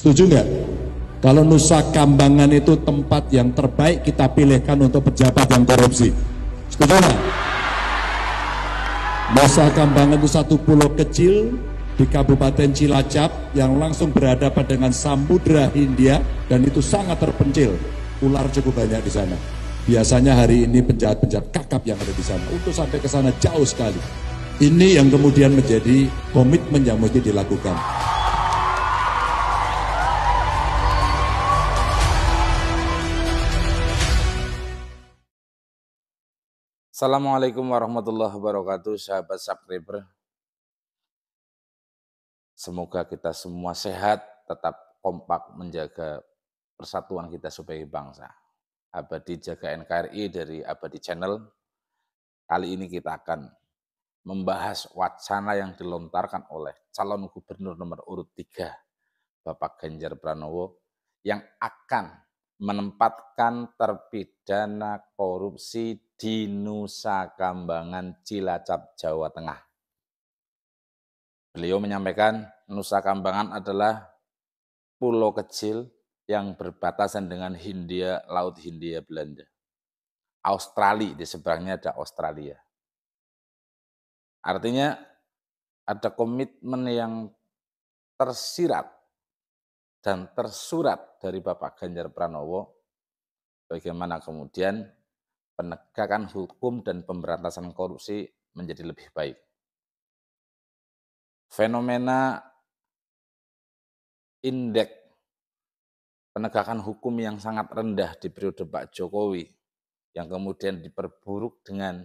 Setuju nggak? Kalau Nusa Kambangan itu tempat yang terbaik kita pilihkan untuk pejabat yang korupsi. Setuju nggak? Nusa Kambangan itu satu pulau kecil di Kabupaten Cilacap yang langsung berhadapan dengan Samudra Hindia dan itu sangat terpencil. Ular cukup banyak di sana. Biasanya hari ini penjahat-penjahat kakap yang ada di sana. Untuk sampai ke sana jauh sekali. Ini yang kemudian menjadi komitmen yang mesti dilakukan. Assalamualaikum warahmatullahi wabarakatuh, sahabat subscriber. Semoga kita semua sehat, tetap kompak menjaga persatuan kita sebagai bangsa. Abadi Jaga NKRI dari Abadi Channel. Kali ini kita akan membahas wacana yang dilontarkan oleh calon gubernur nomor urut 3, Bapak Ganjar Pranowo, yang akan menempatkan terpidana korupsi di Nusa Kambangan, Cilacap, Jawa Tengah. Beliau menyampaikan Nusa Kambangan adalah pulau kecil yang berbatasan dengan Hindia, Laut Hindia Belanda. Australia, di seberangnya ada Australia. Artinya ada komitmen yang tersirat dan tersurat dari Bapak Ganjar Pranowo, bagaimana kemudian penegakan hukum dan pemberantasan korupsi menjadi lebih baik. Fenomena indeks penegakan hukum yang sangat rendah di periode Pak Jokowi, yang kemudian diperburuk dengan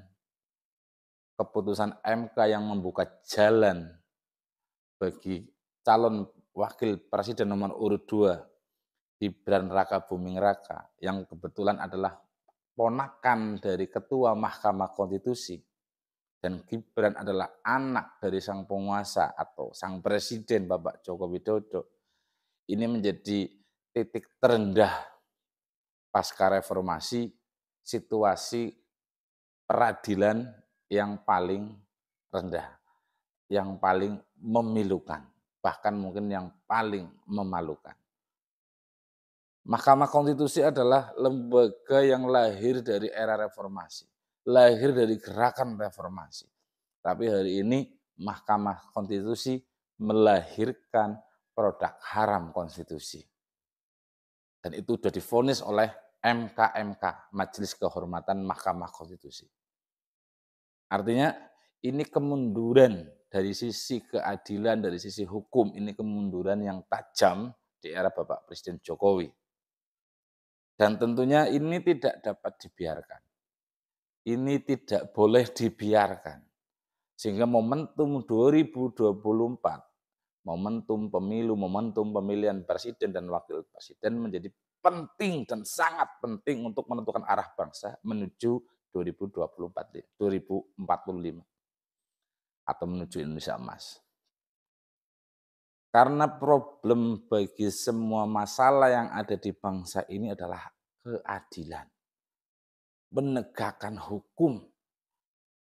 keputusan MK yang membuka jalan bagi calon wakil presiden nomor urut 2, Gibran Rakabuming Raka, yang kebetulan adalah ponakan dari Ketua Mahkamah Konstitusi, dan Gibran adalah anak dari sang penguasa atau sang presiden Bapak Joko Widodo. Ini menjadi titik terendah pasca reformasi, situasi peradilan yang paling rendah, yang paling memilukan, bahkan mungkin yang paling memalukan. Mahkamah Konstitusi adalah lembaga yang lahir dari era reformasi, lahir dari gerakan reformasi. Tapi hari ini Mahkamah Konstitusi melahirkan produk haram konstitusi. Dan itu sudah divonis oleh MK, Majelis Kehormatan Mahkamah Konstitusi. Artinya ini kemunduran dari sisi keadilan, dari sisi hukum, ini kemunduran yang tajam di era Bapak Presiden Jokowi. Dan tentunya ini tidak dapat dibiarkan. Ini tidak boleh dibiarkan. Sehingga momentum 2024, momentum pemilu, momentum pemilihan presiden dan wakil presiden menjadi penting dan sangat penting untuk menentukan arah bangsa menuju 2045 atau menuju Indonesia Emas. Karena problem bagi semua masalah yang ada di bangsa ini adalah keadilan. Menegakkan hukum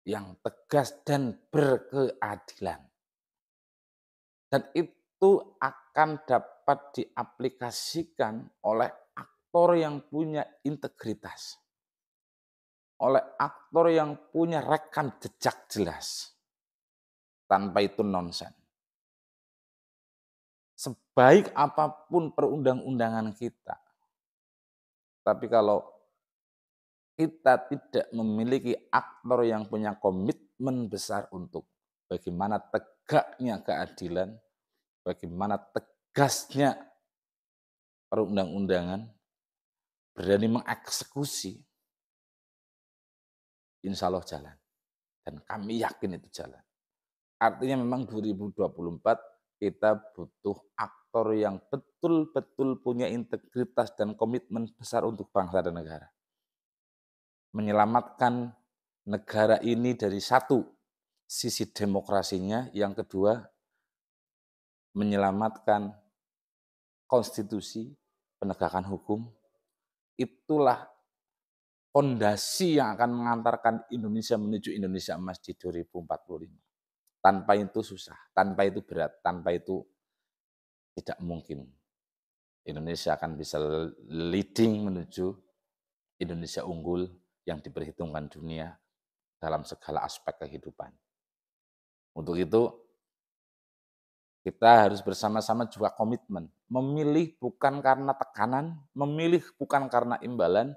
yang tegas dan berkeadilan. Dan itu akan dapat diaplikasikan oleh aktor yang punya integritas. Oleh aktor yang punya rekam jejak jelas. Tanpa itu nonsen. Sebaik apapun perundang-undangan kita, tapi kalau kita tidak memiliki aktor yang punya komitmen besar untuk bagaimana tegaknya keadilan, bagaimana tegasnya perundang-undangan, berani mengeksekusi, insya Allah jalan. Dan kami yakin itu jalan. Artinya memang 2024 kita butuh aktor yang betul-betul punya integritas dan komitmen besar untuk bangsa dan negara. Menyelamatkan negara ini dari satu, sisi demokrasinya, yang kedua, menyelamatkan konstitusi, penegakan hukum. Itulah fondasi yang akan mengantarkan Indonesia menuju Indonesia Emas di 2045. Tanpa itu susah, tanpa itu berat, tanpa itu tidak mungkin. Indonesia akan bisa leading menuju Indonesia unggul yang diperhitungkan dunia dalam segala aspek kehidupan. Untuk itu, kita harus bersama-sama juga komitmen, memilih bukan karena tekanan, memilih bukan karena imbalan,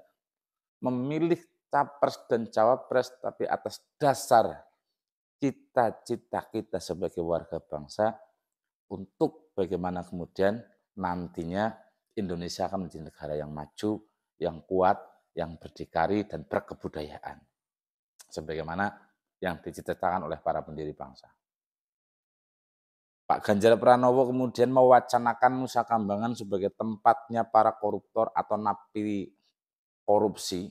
memilih capres dan cawapres, tapi atas dasar cita-cita kita sebagai warga bangsa untuk bagaimana kemudian nantinya Indonesia akan menjadi negara yang maju, yang kuat, yang berdikari, dan berkebudayaan. Sebagaimana yang diciptakan oleh para pendiri bangsa. Pak Ganjar Pranowo kemudian mewacanakan Nusa Kambangan sebagai tempatnya para koruptor atau napi korupsi.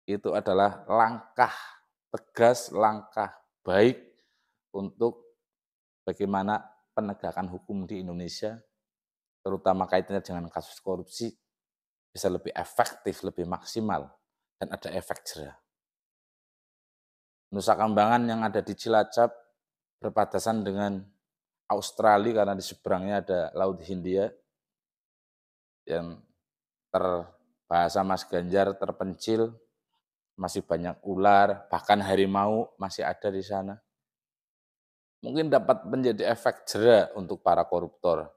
Itu adalah langkah tegas, langkah baik untuk bagaimana penegakan hukum di Indonesia, terutama kaitannya dengan kasus korupsi, bisa lebih efektif, lebih maksimal, dan ada efek jera. Nusa Kambangan yang ada di Cilacap berbatasan dengan Australia karena di seberangnya ada Laut Hindia yang bahasa Mas Ganjar terpencil, masih banyak ular, bahkan harimau masih ada di sana. Mungkin dapat menjadi efek jera untuk para koruptor.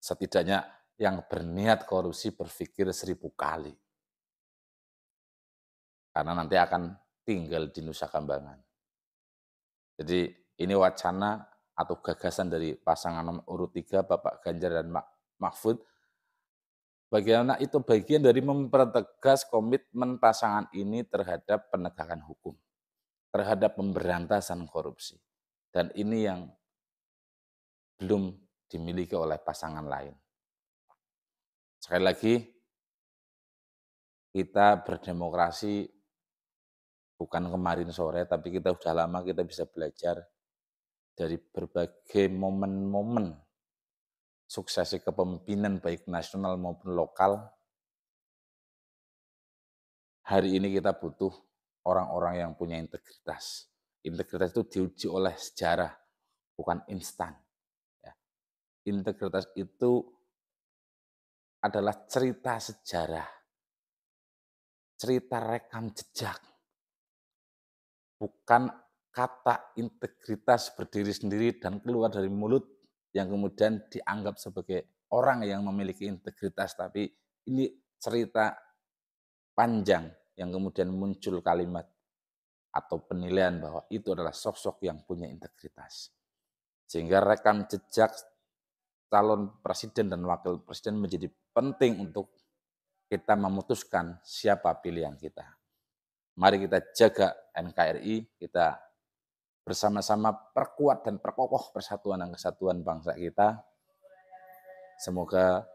Setidaknya yang berniat korupsi berpikir 1000 kali. Karena nanti akan tinggal di Nusa Kambangan. Jadi ini wacana atau gagasan dari pasangan nomor urut 3 Bapak Ganjar dan Mahfud. Bagaimana itu bagian dari mempertegas komitmen pasangan ini terhadap penegakan hukum, terhadap pemberantasan korupsi. Dan ini yang belum dimiliki oleh pasangan lain. Sekali lagi, kita berdemokrasi bukan kemarin sore, tapi kita sudah lama kita bisa belajar dari berbagai momen-momen suksesi kepemimpinan baik nasional maupun lokal. Hari ini kita butuh orang-orang yang punya integritas. Integritas itu diuji oleh sejarah, bukan instan. Integritas itu adalah cerita sejarah, cerita rekam jejak, bukan kata integritas berdiri sendiri dan keluar dari mulut yang kemudian dianggap sebagai orang yang memiliki integritas, tapi ini cerita panjang yang kemudian muncul kalimat atau penilaian bahwa itu adalah sosok yang punya integritas. Sehingga rekam jejak calon presiden dan wakil presiden menjadi penting untuk kita memutuskan siapa pilihan kita. Mari kita jaga NKRI, kita bersama-sama perkuat dan perkokoh persatuan dan kesatuan bangsa kita. Semoga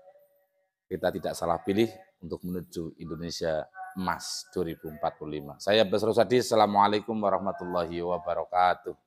kita tidak salah pilih untuk menuju Indonesia Emas 2045. Saya Abdas Rosadi, Assalamualaikum warahmatullahi wabarakatuh.